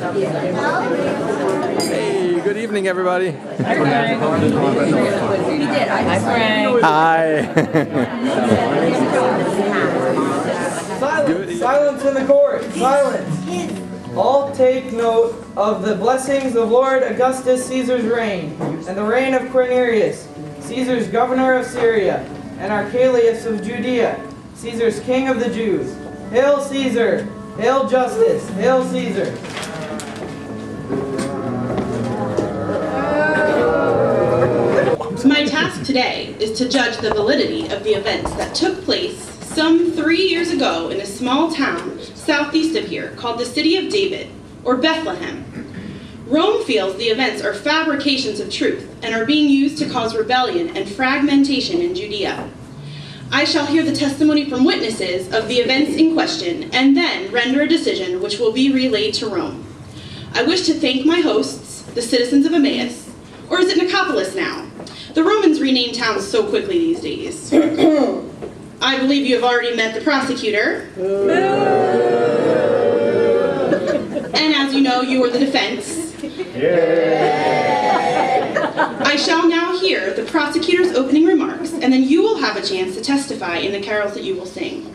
Hey, good evening, everybody. Hi, Frank. Hi. Silence! Silence in the court! Silence! All take note of the blessings of Lord Augustus Caesar's reign, and the reign of Quirinius, Caesar's governor of Syria, and Archelaus of Judea, Caesar's king of the Jews. Hail Caesar! Hail justice! Hail Caesar! My task today is to judge the validity of the events that took place some 3 years ago in a small town southeast of here called the City of David, or Bethlehem. Rome feels the events are fabrications of truth and are being used to cause rebellion and fragmentation in Judea. I shall hear the testimony from witnesses of the events in question and then render a decision which will be relayed to Rome. I wish to thank my hosts, the citizens of Emmaus, or is it Nicopolis now? The Romans rename towns so quickly these days. I believe you have already met the prosecutor. And as you know, you are the defense. I shall now hear the prosecutor's opening remarks, and then you will have a chance to testify in the carols that you will sing.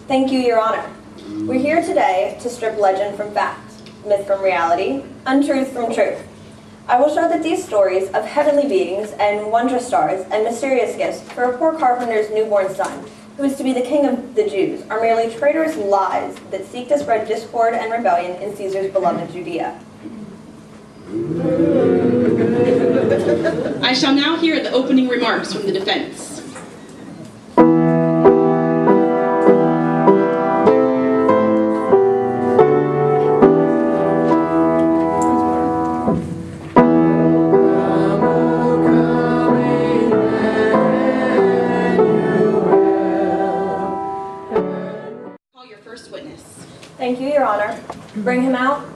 Thank you, Your Honor. We're here today to strip legend from fact, myth from reality, untruth from truth. I will show that these stories of heavenly beings and wondrous stars and mysterious gifts for a poor carpenter's newborn son, who is to be the king of the Jews, are merely traitorous lies that seek to spread discord and rebellion in Caesar's beloved Judea. I shall now hear the opening remarks from the defense. Call your first witness. Thank you, Your Honor. Bring him out.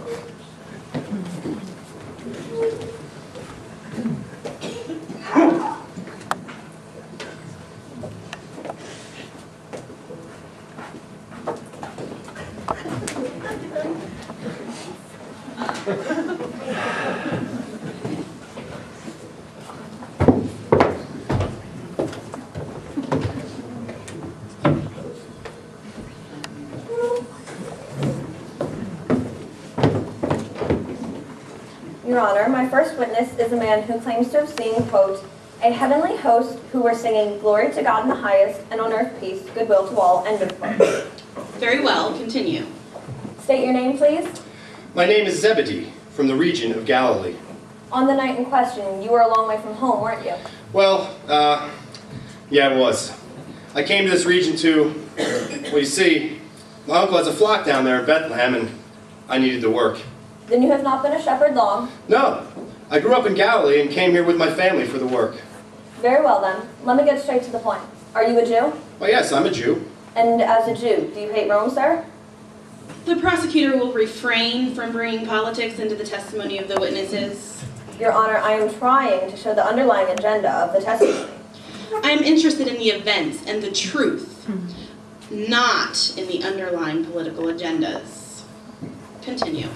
Your Honor, my first witness is a man who claims to have seen, quote, a heavenly host who were singing glory to God in the highest, and on earth peace, goodwill to all, end of quote. Very well, continue. State your name, please. My name is Zebedee, from the region of Galilee. On the night in question, you were a long way from home, weren't you? Well, yeah, it was. I came to this region to, well, you see, my uncle has a flock down there in Bethlehem, and I needed to work. Then you have not been a shepherd long. No, I grew up in Galilee and came here with my family for the work. Very well then. Let me get straight to the point. Are you a Jew? Well, yes, I'm a Jew. And as a Jew, do you hate Rome, sir? The prosecutor will refrain from bringing politics into the testimony of the witnesses. Your Honor, I am trying to show the underlying agenda of the testimony. I am interested in the events and the truth, not in the underlying political agendas. Continue.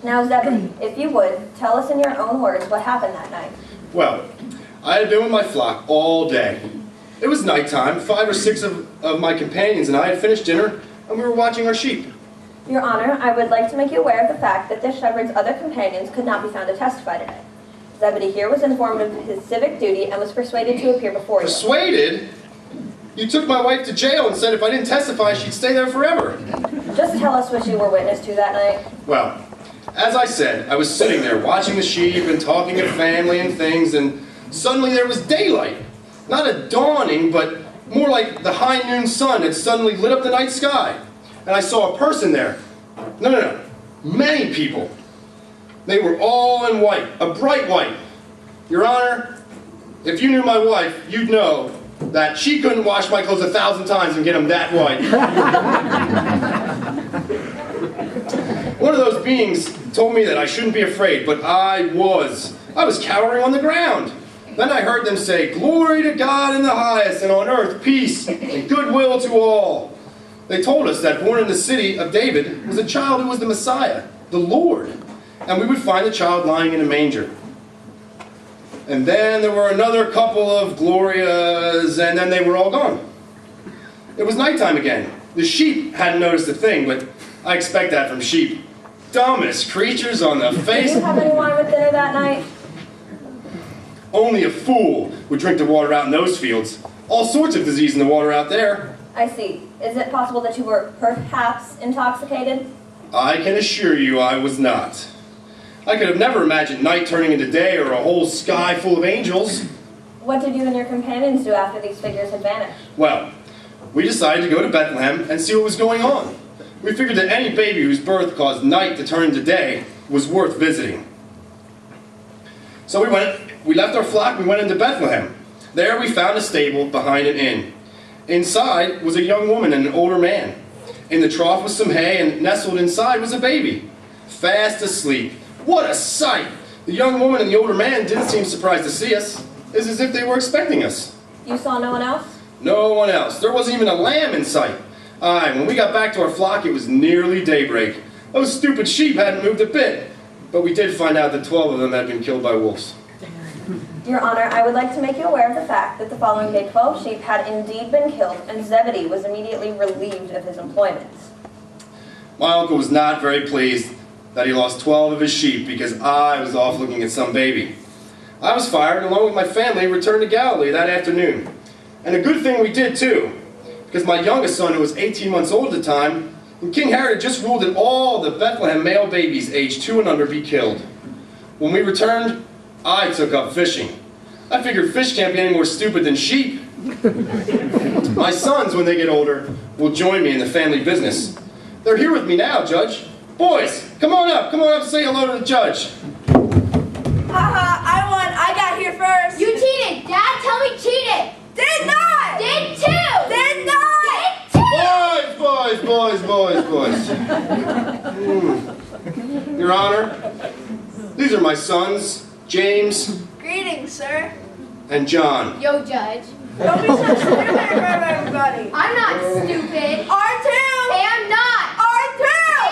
Now, Zebedee, if you would, tell us in your own words what happened that night. Well, I had been with my flock all day. It was nighttime. 5 or 6 of my companions and I had finished dinner, and we were watching our sheep. Your Honor, I would like to make you aware of the fact that this shepherd's other companions could not be found to testify today. Zebedee here was informed of his civic duty and was persuaded to appear before you. Persuaded? You took my wife to jail and said if I didn't testify, she'd stay there forever. Just tell us what you were witness to that night. Well, as I said, I was sitting there watching the sheep and talking of family and things, and suddenly there was daylight. Not a dawning, but more like the high noon sun that suddenly lit up the night sky. And I saw a person there. No. Many people. They were all in white, a bright white. Your Honor, if you knew my wife, you'd know that she couldn't wash my clothes 1,000 times and get them that white. One of those beings told me that I shouldn't be afraid, but I was. I was cowering on the ground. Then I heard them say, "Glory to God in the highest, and on earth peace and goodwill to all." They told us that born in the city of David was a child who was the Messiah, the Lord, and we would find the child lying in a manger. And then there were another couple of Glorias, and then they were all gone. It was nighttime again. The sheep hadn't noticed a thing, but I expect that from sheep. Dumbest creatures on the face. Did you have any wine with dinner that night? Only a fool would drink the water out in those fields. All sorts of disease in the water out there. I see. Is it possible that you were perhaps intoxicated? I can assure you I was not. I could have never imagined night turning into day or a whole sky full of angels. What did you and your companions do after these figures had vanished? Well, we decided to go to Bethlehem and see what was going on. We figured that any baby whose birth caused night to turn into day was worth visiting. So we left our flock, we went into Bethlehem. There we found a stable behind an inn. Inside was a young woman and an older man. In the trough was some hay, and nestled inside was a baby, fast asleep. What a sight! The young woman and the older man didn't seem surprised to see us. It's as if they were expecting us. You saw no one else? No one else. There wasn't even a lamb in sight. Aye, when we got back to our flock, it was nearly daybreak. Those stupid sheep hadn't moved a bit. But we did find out that 12 of them had been killed by wolves. Your Honor, I would like to make you aware of the fact that the following day 12 sheep had indeed been killed, and Zebedee was immediately relieved of his employment. My uncle was not very pleased that he lost 12 of his sheep because I was off looking at some baby. I was fired, and along with my family, returned to Galilee that afternoon. And a good thing we did, too, because my youngest son, who was 18 months old at the time, and King Herod had just ruled that all the Bethlehem male babies aged 2 and under be killed. When we returned, I took up fishing. I figured fish can't be any more stupid than sheep. My sons, when they get older, will join me in the family business. They're here with me now, Judge. Boys, come on up and say hello to the judge. Haha, I won. I got here first. You cheated! Dad, tell me cheated! Did not! Did too! Did not! Boys. Your Honor, these are my sons, James Greetings, sir. and John. Yo, Judge. Don't be so stupid in front of everybody. I'm not stupid. R2! Am not. R2!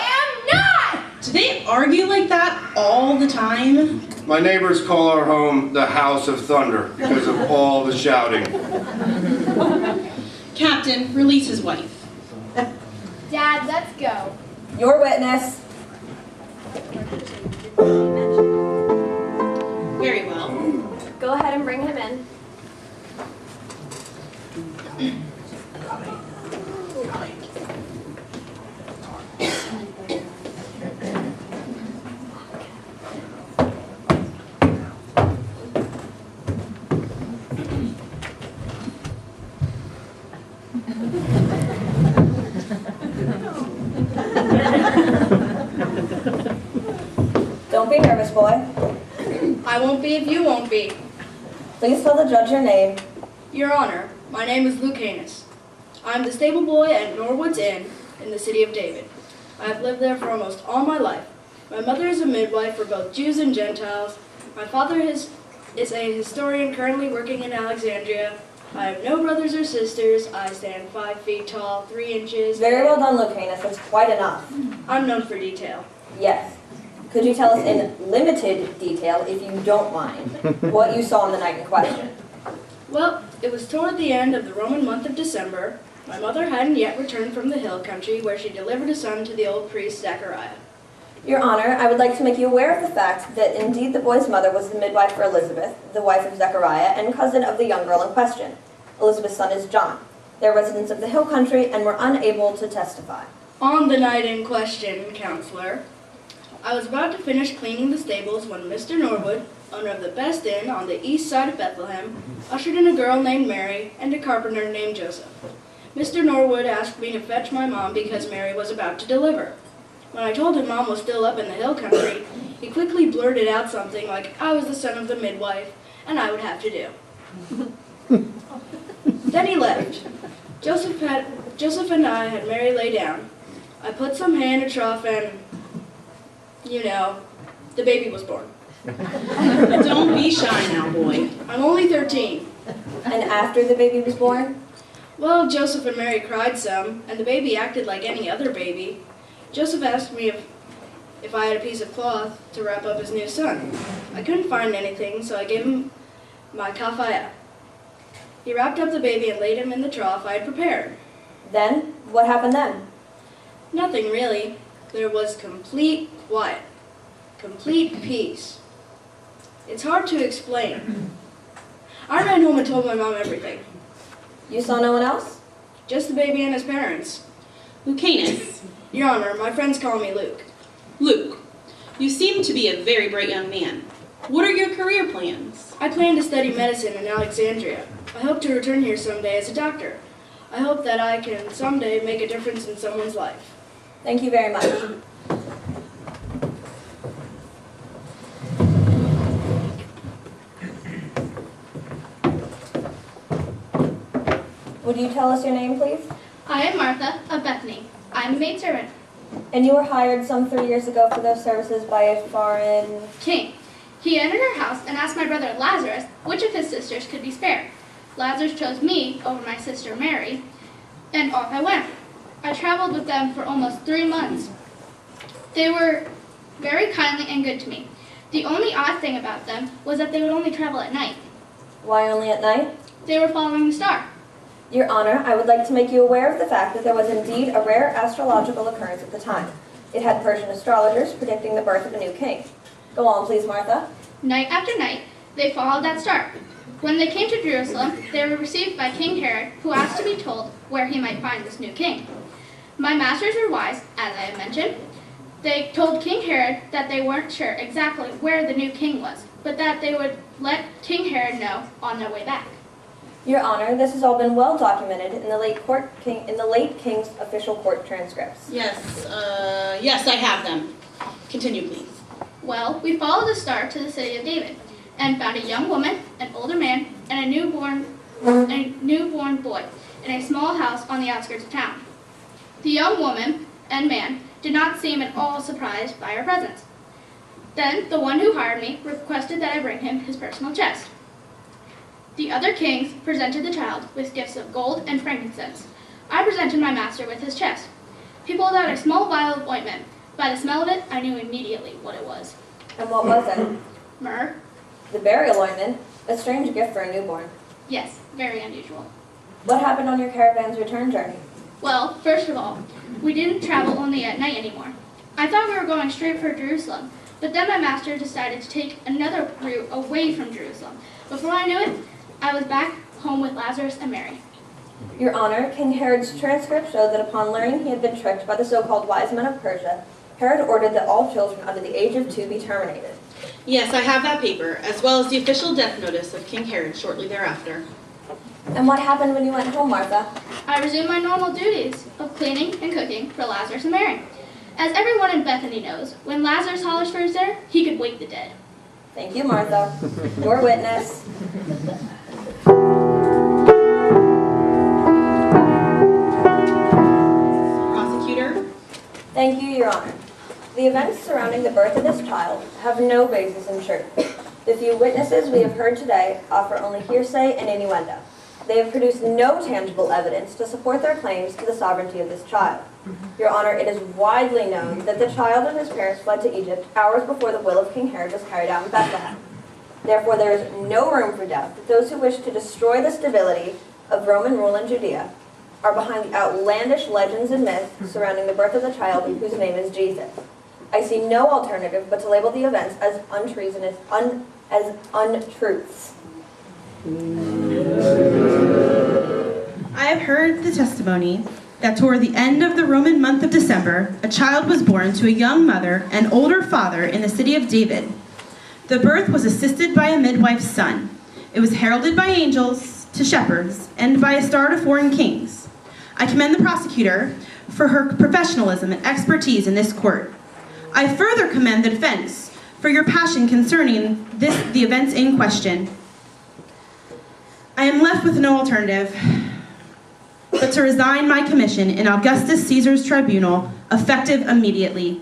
Am not. Do they argue like that all the time? My neighbors call our home the House of Thunder because of all the shouting. Captain, release his wife. Dad, let's go. Your witness. Very well. Go ahead and bring him in. Don't be nervous, boy. I won't be if you won't be. Please tell the judge your name. Your Honor, my name is Luke Hanus. I'm the stable boy at Norwood's Inn in the city of David. I have lived there for almost all my life. My mother is a midwife for both Jews and Gentiles. My father is a historian currently working in Alexandria. I have no brothers or sisters. I stand 5 feet tall, 3 inches. Very well done, Luke Hanus. That's quite enough. I'm known for detail. Yes. Could you tell us in limited detail, if you don't mind, what you saw on the night in question? Well, it was toward the end of the Roman month of December. My mother hadn't yet returned from the hill country where she delivered a son to the old priest Zechariah. Your Honor, I would like to make you aware of the fact that indeed the boy's mother was the midwife for Elizabeth, the wife of Zechariah, and cousin of the young girl in question. Elizabeth's son is John. They're residents of the hill country and were unable to testify. On the night in question, Counselor, I was about to finish cleaning the stables when Mr. Norwood, owner of the best inn on the east side of Bethlehem, ushered in a girl named Mary and a carpenter named Joseph. Mr. Norwood asked me to fetch my mom because Mary was about to deliver. When I told him Mom was still up in the hill country, he quickly blurted out something like I was the son of the midwife and I would have to do. Then he left. Joseph and I had Mary lay down. I put some hay in a trough and, you know, the baby was born. Don't be shy now, boy. I'm only 13. And after the baby was born? Well, Joseph and Mary cried some, and the baby acted like any other baby. Joseph asked me if I had a piece of cloth to wrap up his new son. I couldn't find anything, so I gave him my kafaya. He wrapped up the baby and laid him in the trough I had prepared. Then, what happened then? Nothing really. There was complete quiet, complete peace. It's hard to explain. I ran home and told my mom everything. You saw no one else? Just the baby and his parents. Lucanus. Your Honor, my friends call me Luke. Luke, you seem to be a very bright young man. What are your career plans? I plan to study medicine in Alexandria. I hope to return here someday as a doctor. I hope that I can someday make a difference in someone's life. Thank you very much. Would you tell us your name, please? I am Martha of Bethany. I'm a maidservant. And you were hired some 3 years ago for those services by a foreign... King. He entered our house and asked my brother Lazarus which of his sisters could be spared. Lazarus chose me over my sister Mary, and off I went. I traveled with them for almost 3 months. They were very kindly and good to me. The only odd thing about them was that they would only travel at night. Why only at night? They were following the star. Your Honor, I would like to make you aware of the fact that there was indeed a rare astrological occurrence at the time. It had Persian astrologers predicting the birth of a new king. Go on, please, Martha. Night after night, they followed that star. When they came to Jerusalem, they were received by King Herod, who asked to be told where he might find this new king. My masters were wise, as I have mentioned. They told King Herod that they weren't sure exactly where the new king was, but that they would let King Herod know on their way back. Your Honor, this has all been well documented in the late king's official court transcripts. Yes, yes, I have them. Continue, please. Well, we followed the star to the city of David, and found a young woman, an older man, and a newborn boy in a small house on the outskirts of town. The young woman and man did not seem at all surprised by our presence. Then the one who hired me requested that I bring him his personal chest. The other kings presented the child with gifts of gold and frankincense. I presented my master with his chest. He pulled out a small vial of ointment. By the smell of it, I knew immediately what it was. And what was it? Myrrh? The burial ointment, a strange gift for a newborn. Yes, very unusual. What happened on your caravan's return journey? Well, first of all, we didn't travel only at night anymore. I thought we were going straight for Jerusalem, but then my master decided to take another route away from Jerusalem. Before I knew it, I was back home with Lazarus and Mary. Your Honor, King Herod's transcript showed that upon learning he had been tricked by the so-called wise men of Persia, Herod ordered that all children under the age of 2 be terminated. Yes, I have that paper, as well as the official death notice of King Herod shortly thereafter. And what happened when you went home, Martha? I resumed my normal duties of cleaning and cooking for Lazarus and Mary. As everyone in Bethany knows, when Lazarus hollers for his dinner, he could wake the dead. Thank you, Martha. Your witness. Prosecutor? Thank you, Your Honor. The events surrounding the birth of this child have no basis in truth. The few witnesses we have heard today offer only hearsay and innuendo. They have produced no tangible evidence to support their claims to the sovereignty of this child. Your Honor, it is widely known that the child and his parents fled to Egypt hours before the will of King Herod was carried out in Bethlehem. Therefore, there is no room for doubt that those who wish to destroy the stability of Roman rule in Judea are behind the outlandish legends and myths surrounding the birth of the child whose name is Jesus. I see no alternative but to label the events as untruths. I have heard the testimony that toward the end of the Roman month of December, a child was born to a young mother and older father in the city of David. The birth was assisted by a midwife's son. It was heralded by angels to shepherds and by a star to foreign kings. I commend the prosecutor for her professionalism and expertise in this court. I further commend the defense for your passion concerning the events in question. I am left with no alternative but to resign my commission in Augustus Caesar's tribunal, effective immediately,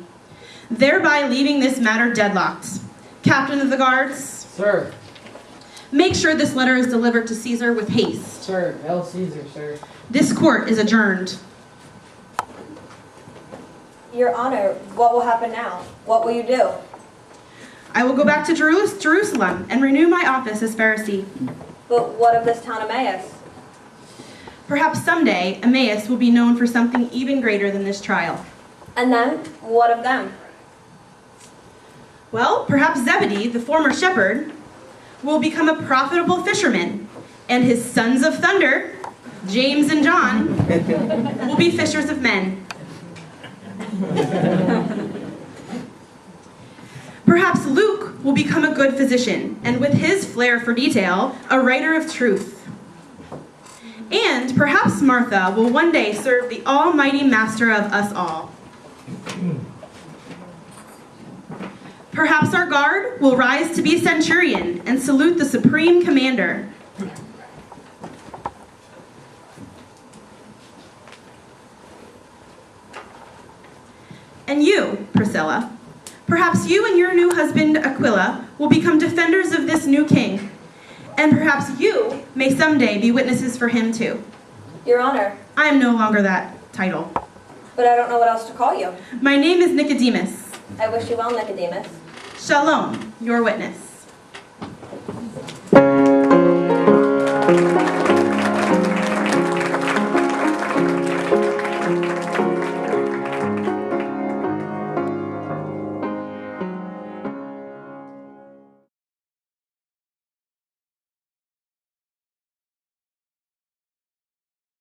thereby leaving this matter deadlocked. Captain of the guards, Sir. Make sure this letter is delivered to Caesar with haste. Sir. El Caesar, sir. This court is adjourned. Your Honor, what will happen now? What will you do? I will go back to Jerusalem and renew my office as Pharisee. But what of this town Emmaus? Perhaps someday Emmaus will be known for something even greater than this trial. And then, what of them? Well, perhaps Zebedee, the former shepherd, will become a profitable fisherman, and his sons of thunder, James and John, will be fishers of men. Perhaps Luke will become a good physician, and with his flair for detail, a writer of truth. And perhaps Martha will one day serve the almighty master of us all. Perhaps our guard will rise to be centurion and salute the supreme commander. And you, Priscilla, perhaps you and your new husband, Aquila, will become defenders of this new king. And perhaps you may someday be witnesses for him too. Your Honor. I am no longer that title. But I don't know what else to call you. My name is Nicodemus. I wish you well, Nicodemus. Shalom, your witness.